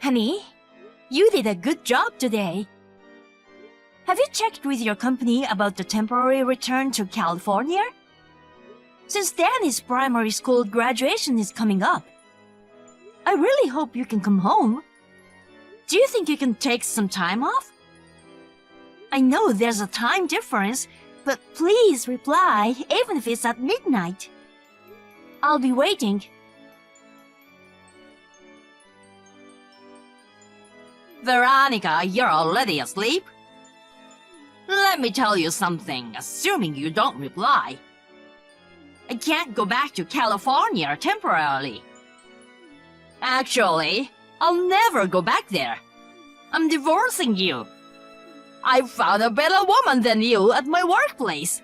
Honey, you did a good job today. Have you checked with your company about the temporary return to California? Since Danny's primary school graduation is coming up, I really hope you can come home. Do you think you can take some time off? I know there's a time difference, but please reply, even if it's at midnight. I'll be waiting. Veronica, you're already asleep? Let me tell you something, assuming you don't reply. I can't go back to California temporarily. Actually, I'll never go back there. I'm divorcing you. I found a better woman than you at my workplace.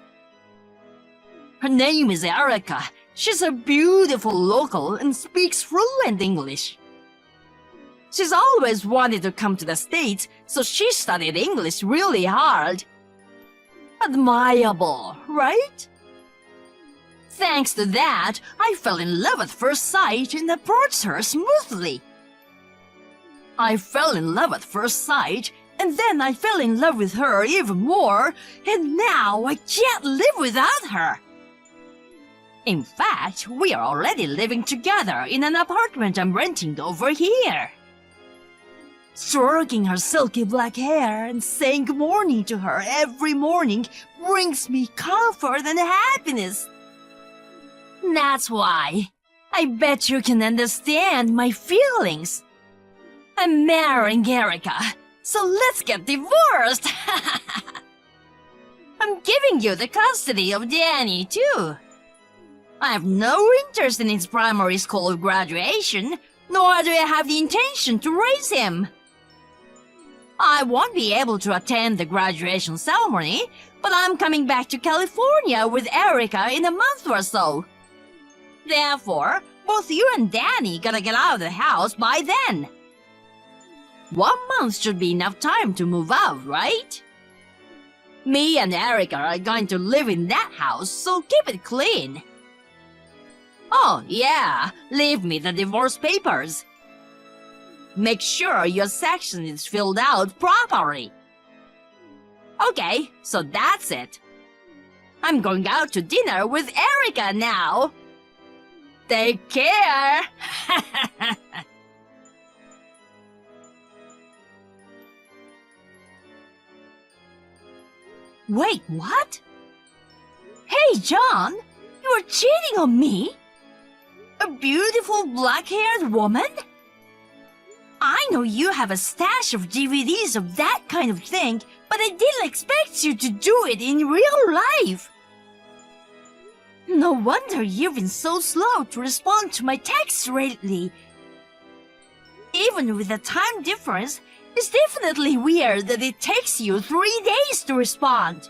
Her name is Erica. She's a beautiful local and speaks fluent English. She's always wanted to come to the States, so she studied English really hard. Admirable, right? Thanks to that, I fell in love at first sight and approached her smoothly. I fell in love at first sight, and then I fell in love with her even more, and now I can't live without her. In fact, we are already living together in an apartment I'm renting over here. Stroking her silky black hair and saying good morning to her every morning brings me comfort and happiness. That's why I bet you can understand my feelings. I'm marrying Erica, so let's get divorced. I'm giving you the custody of Danny, too. I have no interest in his primary school graduation, nor do I have the intention to raise him. I won't be able to attend the graduation ceremony, but I'm coming back to California with Erica in a month or so. Therefore, both you and Danny gotta get out of the house by then. 1 month should be enough time to move out, right? Me and Erica are going to live in that house, so keep it clean. Oh, yeah, leave me the divorce papers. Make sure your section is filled out properly. Okay, so that's it. I'm going out to dinner with Erica now. Take care! Wait, what? Hey, John, you are cheating on me? A beautiful black-haired woman? I know you have a stash of DVDs of that kind of thing, but I didn't expect you to do it in real life. No wonder you've been so slow to respond to my texts lately. Even with the time difference, it's definitely weird that it takes you 3 days to respond.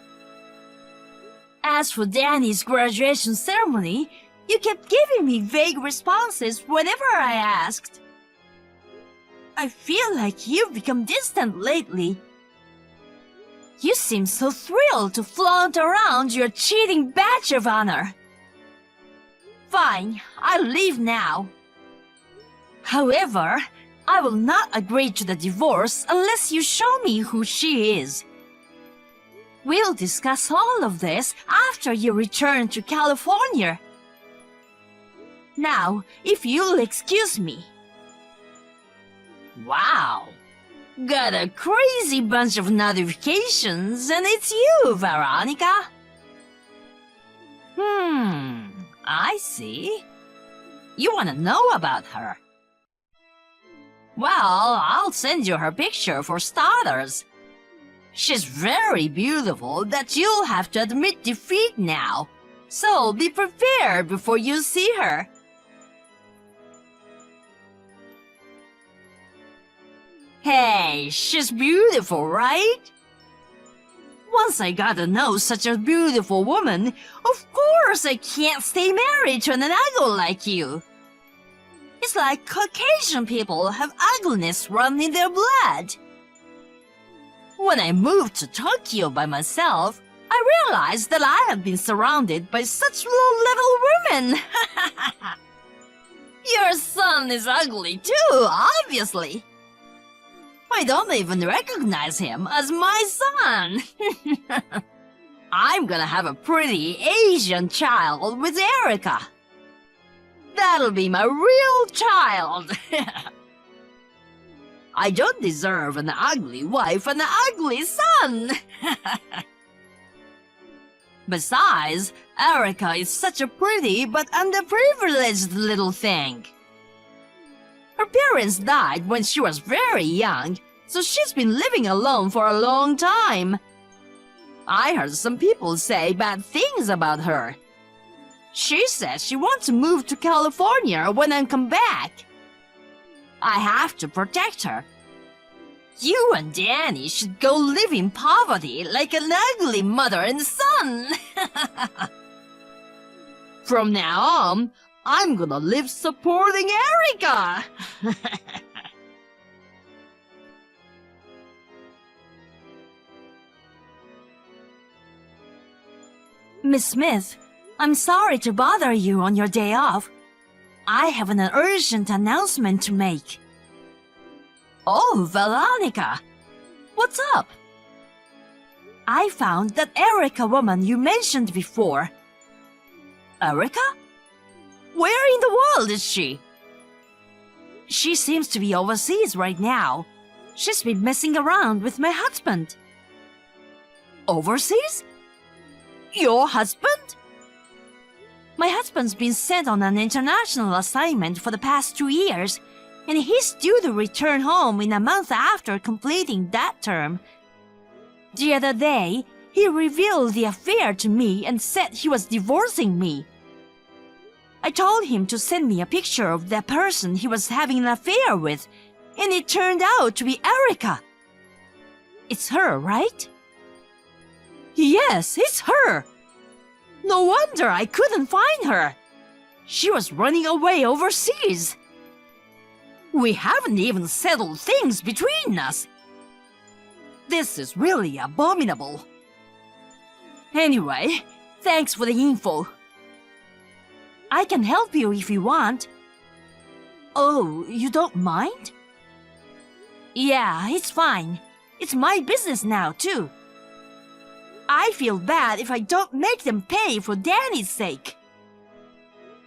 As for Danny's graduation ceremony, you kept giving me vague responses whenever I asked. I feel like you've become distant lately. You seem so thrilled to flaunt around your cheating badge of honor. Fine, I'll leave now. However, I will not agree to the divorce unless you show me who she is. We'll discuss all of this after you return to California. Now, if you'll excuse me. Wow! Got a crazy bunch of notifications, and it's you, Veronica. I see. You want to know about her. Well, I'll send you her picture for starters. She's very beautiful that you'll have to admit defeat now, so be prepared before you see her. Hey, she's beautiful, right? Once I got to know such a beautiful woman, of course I can't stay married to an ugly like you. It's like Caucasian people have ugliness run in their blood. When I moved to Tokyo by myself, I realized that I have been surrounded by such low-level women. Your son is ugly too, obviously. I don't even recognize him as my son. I'm gonna have a pretty Asian child with Erica. That'll be my real child. I don't deserve an ugly wife and an ugly son. Besides, Erica is such a pretty but underprivileged little thing. Her parents died when she was very young, so she's been living alone for a long time. I heard some people say bad things about her. She says she wants to move to California when I come back. I have to protect her. You and Danny should go live in poverty like an ugly mother and son. From now on, I'm gonna live supporting Erica. Miss Smith, I'm sorry to bother you on your day off. I have an urgent announcement to make. Oh, Veronica. What's up? I found that Erica woman you mentioned before. Erica? Where in the world is she? She seems to be overseas right now. She's been messing around with my husband. Overseas? Your husband? My husband's been sent on an international assignment for the past 2 years, and he's due to return home in a month after completing that term. The other day, he revealed the affair to me and said he was divorcing me. I told him to send me a picture of the person he was having an affair with, and it turned out to be Erica. It's her, right? Yes, it's her. No wonder I couldn't find her. She was running away overseas. We haven't even settled things between us. This is really abominable. Anyway, thanks for the info. I can help you if you want. Oh, you don't mind? Yeah, it's fine. It's my business now, too. I feel bad if I don't make them pay for Danny's sake.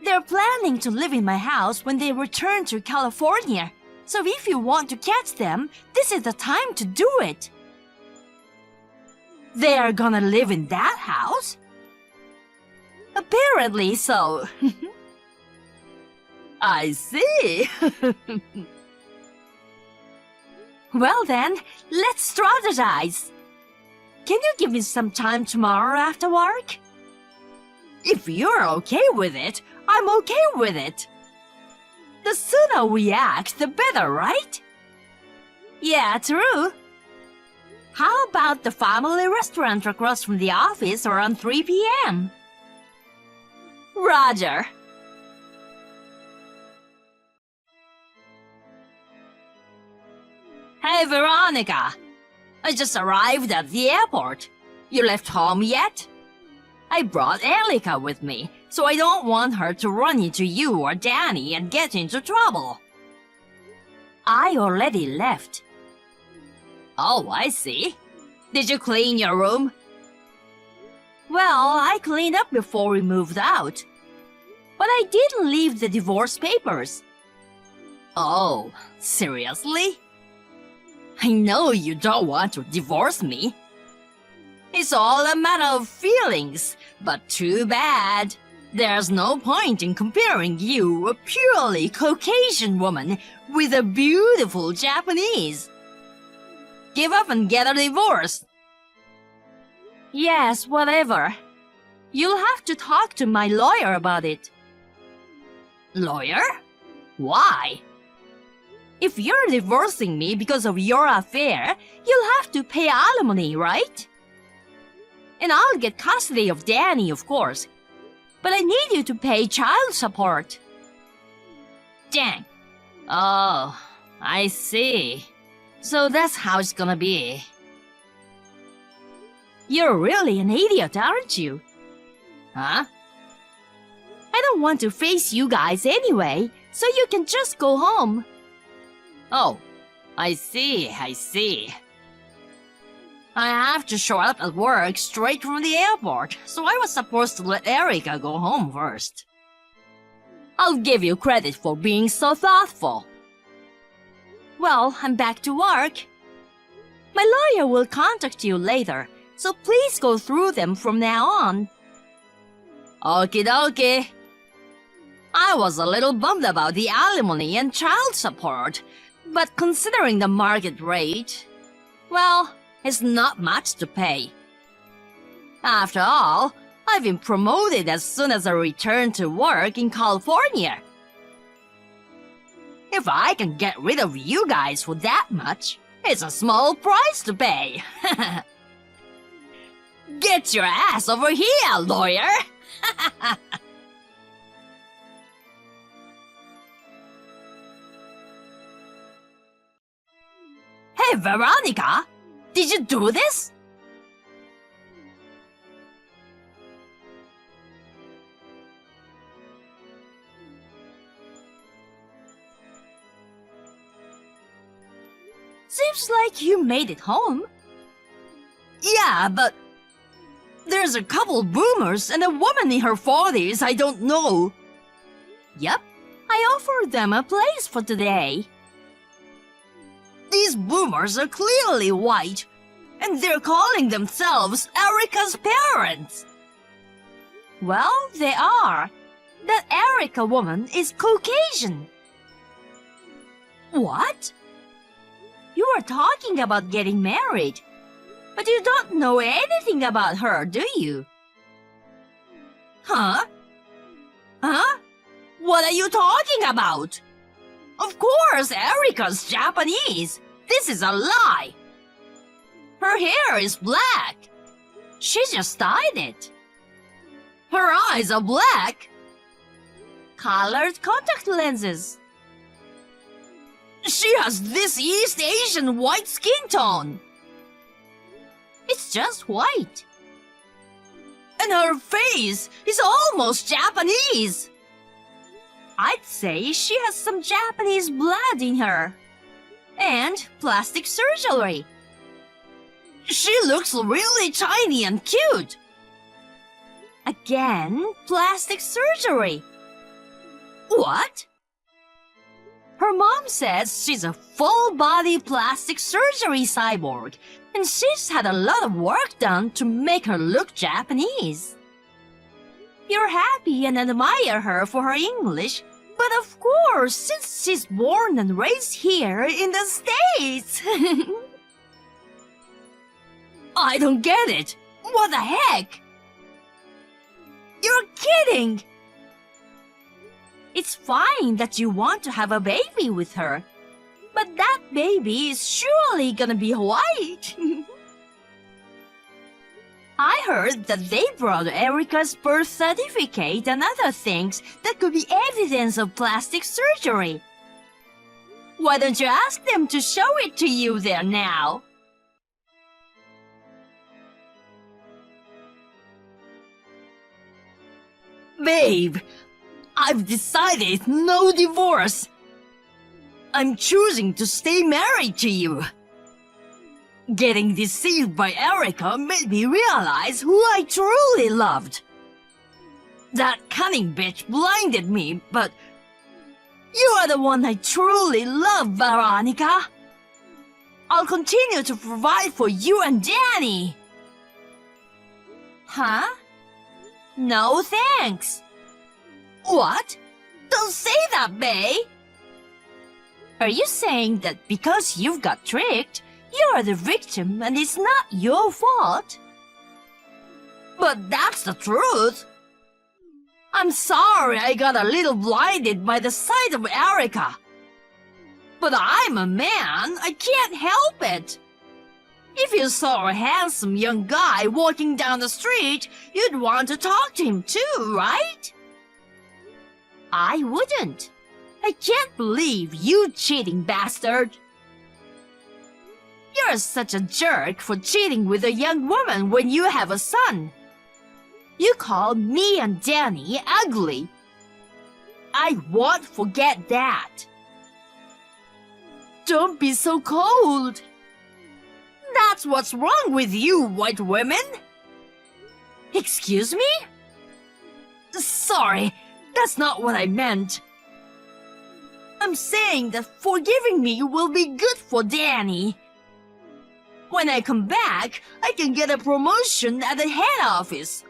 They're planning to live in my house when they return to California, so if you want to catch them, this is the time to do it. They are gonna live in that house? Apparently so. I see. Well then, let's strategize. Can you give me some time tomorrow after work? If you're okay with it, I'm okay with it. The sooner we act, the better, right? Yeah, true. How about the family restaurant across from the office around 3 p.m.? Roger. Hey, Veronica. I just arrived at the airport. You left home yet? I brought Erica with me, so I don't want her to run into you or Danny and get into trouble. I already left. Oh, I see. Did you clean your room? Well, I cleaned up before we moved out. But I didn't leave the divorce papers. Oh, seriously? I know you don't want to divorce me. It's all a matter of feelings, but too bad. There's no point in comparing you, a purely Caucasian woman, with a beautiful Japanese. Give up and get a divorce. Yes, whatever. You'll have to talk to my lawyer about it. Lawyer? Why? If you're divorcing me because of your affair, you'll have to pay alimony, right? And I'll get custody of Danny, of course. But I need you to pay child support. Dang. Oh, I see. So that's how it's gonna be. You're really an idiot, aren't you? Huh? I don't want to face you guys anyway, so you can just go home. Oh, I see, I see. I have to show up at work straight from the airport, so I was supposed to let Erica go home first. I'll give you credit for being so thoughtful. Well, I'm back to work. My lawyer will contact you later, so please go through them from now on. Okie dokie. I was a little bummed about the alimony and child support, but considering the market rate, well, it's not much to pay. After all, I've been promoted as soon as I returned to work in California. If I can get rid of you guys for that much, it's a small price to pay. Get your ass over here, lawyer! Hey, Veronica! Did you do this? Seems like you made it home. Yeah, but there's a couple boomers and a woman in her 40s I don't know. Yep, I offered them a place for today. These boomers are clearly white, and they're calling themselves Erica's parents. Well, they are. That Erica woman is Caucasian. What? You were talking about getting married, but you don't know anything about her, do you? Huh? Huh? What are you talking about? Of course, Erica's Japanese. This is a lie. Her hair is black. She just dyed it. Her eyes are black. Colored contact lenses. She has this East Asian white skin tone. It's just white. And her face is almost Japanese. I'd say she has some Japanese blood in her. And plastic surgery. She looks really tiny and cute. Again, plastic surgery. What? Her mom says she's a full-body plastic surgery cyborg, and she's had a lot of work done to make her look Japanese. You're happy and admire her for her English, but of course, since she's born and raised here in the States. I don't get it. What the heck? You're kidding! It's fine that you want to have a baby with her, but that baby is surely gonna be white. I heard that they brought Erica's birth certificate and other things that could be evidence of plastic surgery. Why don't you ask them to show it to you there now? Babe, I've decided no divorce. I'm choosing to stay married to you. Getting deceived by Erica made me realize who I truly loved. That cunning bitch blinded me, but you are the one I truly love, Veronica. I'll continue to provide for you and Danny. Huh? No thanks. What? Don't say that, bae. Are you saying that because you've got tricked, you're the victim and it's not your fault? But that's the truth. I'm sorry I got a little blinded by the sight of Erica. But I'm a man, I can't help it. If you saw a handsome young guy walking down the street, you'd want to talk to him too, right? I wouldn't. I can't believe you cheating bastard. You're such a jerk for cheating with a young woman when you have a son. You call me and Danny ugly. I won't forget that. Don't be so cold. That's what's wrong with you, white women. Excuse me? Sorry, that's not what I meant. I'm saying that forgiving me will be good for Danny. When I come back, I can get a promotion at the head office.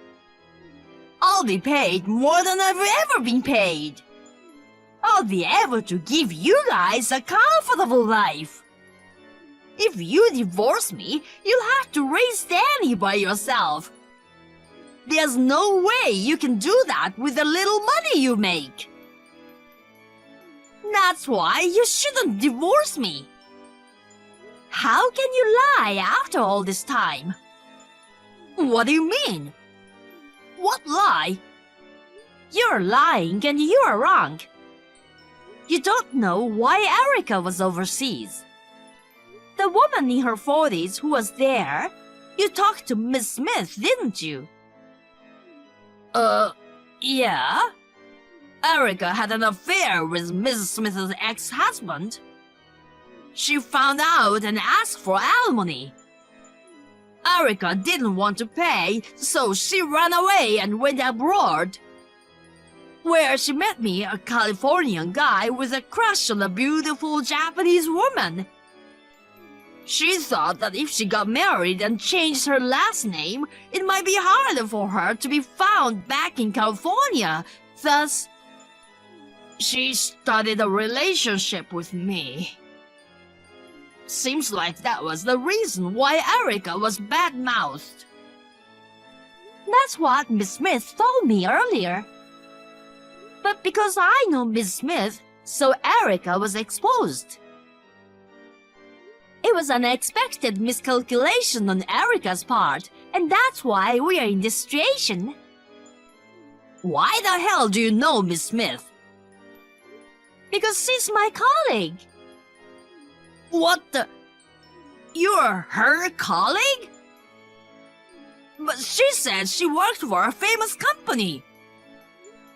I'll be paid more than I've ever been paid. I'll be able to give you guys a comfortable life. If you divorce me, you'll have to raise Danny by yourself. There's no way you can do that with the little money you make. That's why you shouldn't divorce me. How can you lie after all this time? What do you mean? What lie? You're lying and you're wrong. You don't know why Erica was overseas. The woman in her 40s who was there, you talked to Miss Smith, didn't you? Yeah. Erica had an affair with Mrs. Smith's ex-husband. She found out and asked for alimony. Erica didn't want to pay, so she ran away and went abroad, where she met me, a Californian guy with a crush on a beautiful Japanese woman. She thought that if she got married and changed her last name, it might be harder for her to be found back in California. Thus, she started a relationship with me. Seems like that was the reason why Erica was bad-mouthed. That's what Miss Smith told me earlier. But because I know Miss Smith, so Erica was exposed. It was an unexpected miscalculation on Erica's part, and that's why we are in this situation. Why the hell do you know Miss Smith? Because she's my colleague. What the? You're her colleague? But she said she worked for a famous company.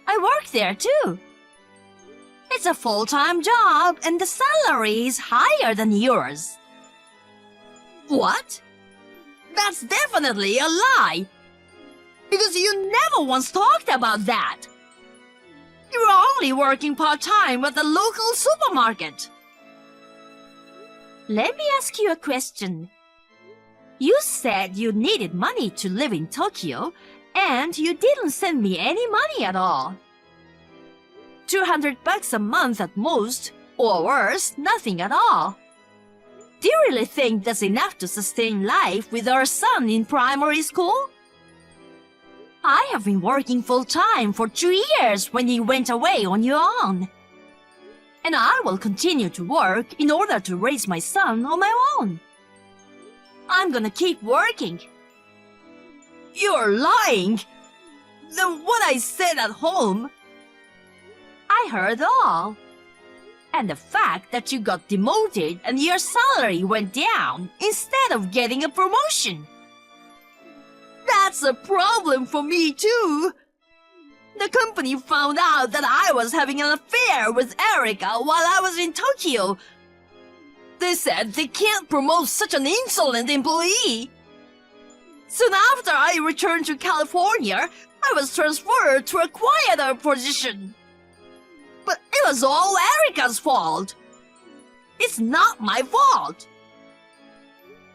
I work there too. It's a full-time job and the salary is higher than yours. What? That's definitely a lie. Because you never once talked about that. You were only working part-time at the local supermarket. Let me ask you a question. You said you needed money to live in Tokyo, and you didn't send me any money at all. $200 a month at most, or worse, nothing at all. Do you really think that's enough to sustain life with our son in primary school? I have been working full-time for 2 years when you went away on your own. And I will continue to work in order to raise my son on my own. I'm gonna keep working. You're lying. Then what I said at home, I heard all. And the fact that you got demoted and your salary went down instead of getting a promotion. That's a problem for me too. The company found out that I was having an affair with Erica while I was in Tokyo. They said they can't promote such an insolent employee. Soon after I returned to California, I was transferred to a quieter position. But it was all Erica's fault. It's not my fault.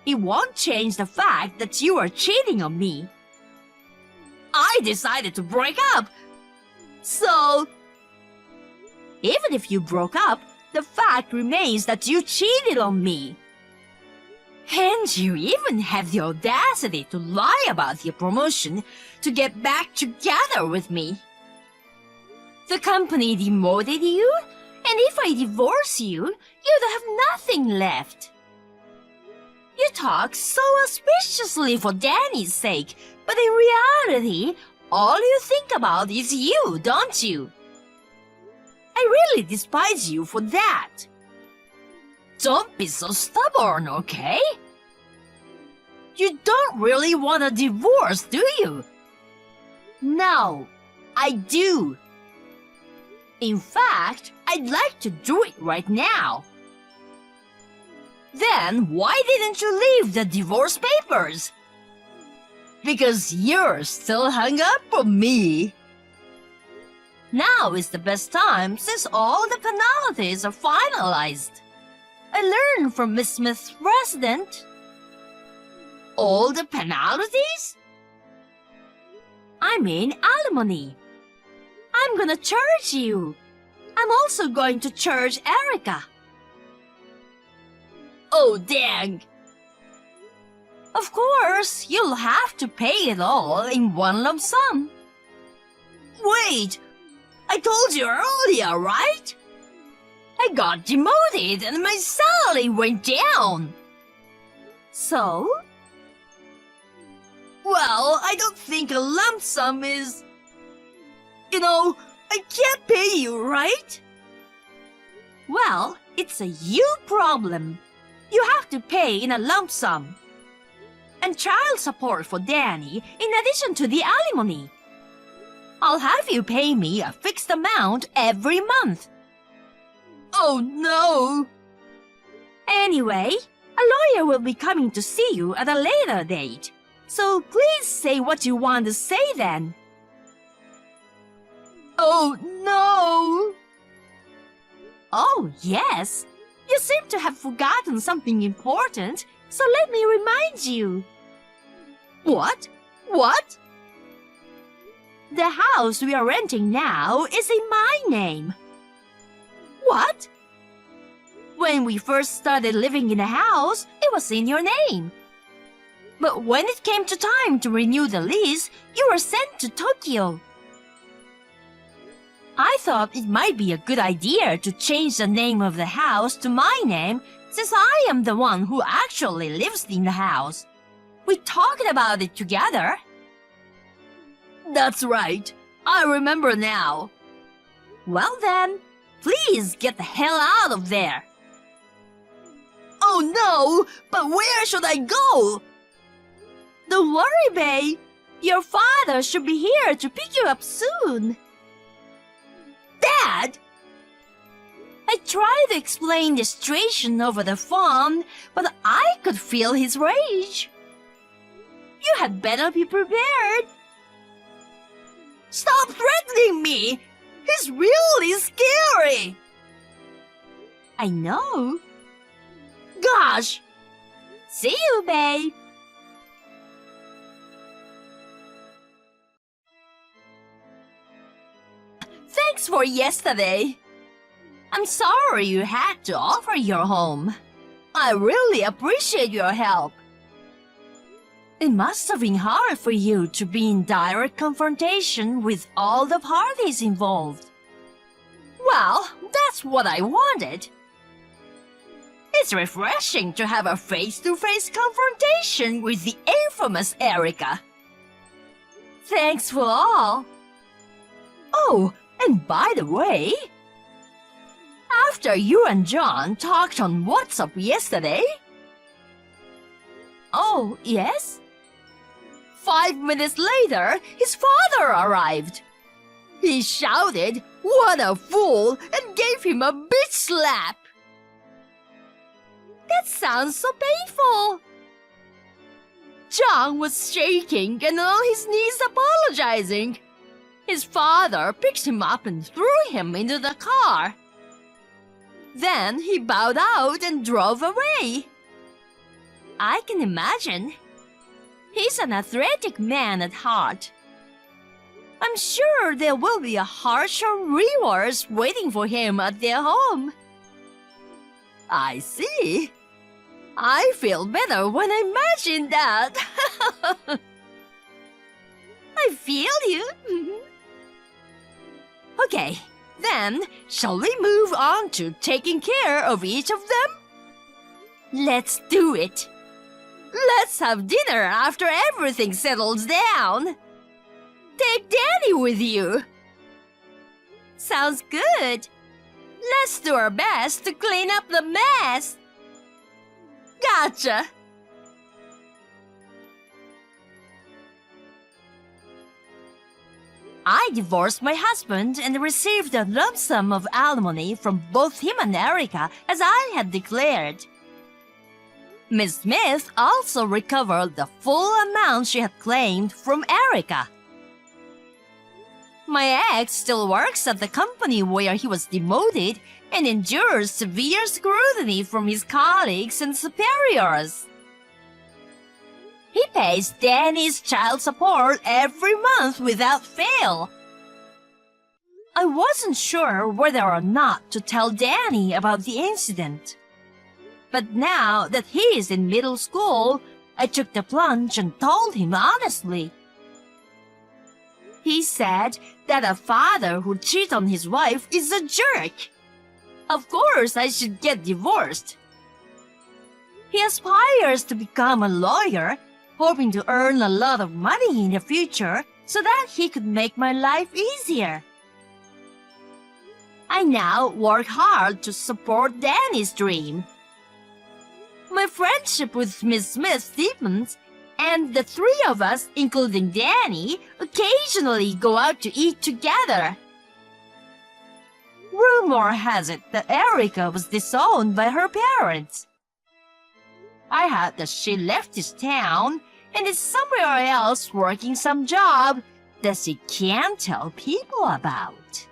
It won't change the fact that you are cheating on me. I decided to break up. So, even if you broke up, the fact remains that you cheated on me. And you even have the audacity to lie about your promotion to get back together with me. The company demoted you, and if I divorce you, you'd have nothing left. You talk so auspiciously for Danny's sake, but in reality, all you think about is you, don't you? I really despise you for that. Don't be so stubborn, okay? You don't really want a divorce, do you? No, I do. In fact, I'd like to do it right now. Then why didn't you leave the divorce papers? Because you're still hung up on me. Now is the best time since all the penalties are finalized. I learned from Miss Smith's president. All the penalties? I mean alimony. I'm gonna charge you. I'm also going to charge Erica. Oh, dang. Of course, you'll have to pay it all in one lump sum. Wait, I told you earlier, right? I got demoted and my salary went down. So? Well, I don't think a lump sum is... I can't pay you, right? Well, it's a you problem. You have to pay in a lump sum. And child support for Danny in addition to the alimony. I'll have you pay me a fixed amount every month. Oh no! Anyway, a lawyer will be coming to see you at a later date. So please say what you want to say then. Oh no! Oh yes, you seem to have forgotten something important, so let me remind you. What? What? The house we are renting now is in my name. What? When we first started living in the house, it was in your name. But when it came to time to renew the lease, you were sent to Tokyo. I thought it might be a good idea to change the name of the house to my name since I am the one who actually lives in the house. We talked about it together. That's right. I remember now. Well then, please get the hell out of there. Oh no, but where should I go? Don't worry, babe. Your father should be here to pick you up soon. Dad! I tried to explain the situation over the phone, but I could feel his rage. You had better be prepared. Stop threatening me! He's really scary! I know. Gosh! See you, babe. Thanks for yesterday. I'm sorry you had to offer your home. I really appreciate your help. It must have been hard for you to be in direct confrontation with all the parties involved. Well, that's what I wanted. It's refreshing to have a face-to-face confrontation with the infamous Erica. Thanks for all. Oh, and by the way, after you and John talked on WhatsApp yesterday... Oh, yes? 5 minutes later, his father arrived. He shouted, "What a fool!" and gave him a bitch slap. That sounds so painful. John was shaking and on his knees apologizing. His father picked him up and threw him into the car. Then he bowed out and drove away. I can imagine. He's an athletic man at heart. I'm sure there will be a harsher rewards waiting for him at their home. I see. I feel better when I imagine that. I feel you. Okay, then shall we move on to taking care of each of them? Let's do it. Let's have dinner after everything settles down. Take Danny with you. Sounds good. Let's do our best to clean up the mess. Gotcha. I divorced my husband and received a lump sum of alimony from both him and Erica as I had declared. Miss Smith also recovered the full amount she had claimed from Erica. My ex still works at the company where he was demoted and endures severe scrutiny from his colleagues and superiors. He pays Danny's child support every month without fail. I wasn't sure whether or not to tell Danny about the incident. But now that he is in middle school, I took the plunge and told him honestly. He said that a father who cheats on his wife is a jerk. Of course, I should get divorced. He aspires to become a lawyer, hoping to earn a lot of money in the future so that he could make my life easier. I now work hard to support Danny's dream. My friendship with Miss Smith deepens, and the three of us, including Danny, occasionally go out to eat together. Rumor has it that Erica was disowned by her parents. I heard that she left this town and is somewhere else working some job that she can't tell people about.